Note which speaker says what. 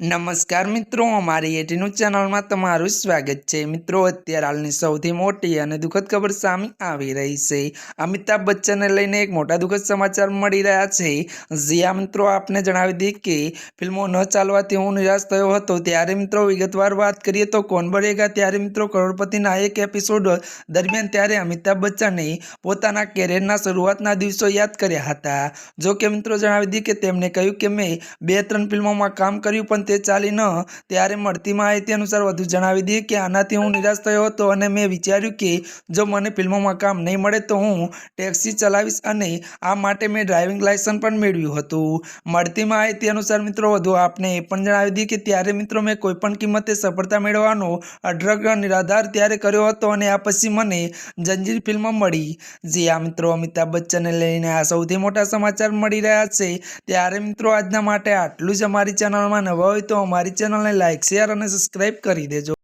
Speaker 1: नमस्कार मित्रों, अमारी एटी न्यूज चैनल में तमारुं स्वागत है। मित्रों, अत्यारे हालनी सौथी मोटी और दुखद खबर सामे आवी रही है। अमिताभ बच्चन ने लईने एक मोटा दुखद समाचार मळी रह्या छे। ज्यां मित्रों आपने जणावी दी कि फिल्मों न चालवाथी हूँ निराश थयो हतो, त्यारे मित्रों विगतवार बात करिए तो कौन बनेगा त्यारे मित्रों करोड़पतिना एक एपिसोड दरमियान त्यारे अमिताभ बच्चने पोताना कैरियरना शरूआतना दिवसों याद कर्या हता। जो कि मित्रों जणावी दी कि तेमणे कह्युं कि मैं 2-3 फिल्मों में काम कर्युं पण ते चाली न। त्यारे मळती माहिती अनुसार वधु जणावी दीए कि आनाथी हूँ निराश थयो हतो अने मैं विचार्युं कि जो मने फिल्मों काम नहीं मळे तो हूँ टेक्सी चलावीश अने आ माटे मैं ड्राइविंग लाइसेंस पण मेळव्युं हतुं। मळती माहिती अनुसार मित्रों वधु आपने ए पण जणावी दीए कि त्यारे मित्रों मैं कोईपण किंमते सफलता मेळवવાનો अढळक निराधार त्यारे कर्यो हतो अने आ पछी मने जंजीर फिल्म मळी। जी आ मित्रों अमिताभ बच्चनने लईने आ सौथी मोटा समाचार मळी रह्या छे। त्यारे मित्रों आजना माटे आटલું જ। અમારી ચેનલમાં નવા હોય तो अमारी चैनल ने लाइक शेयर और सब्सक्राइब कर दीजिए।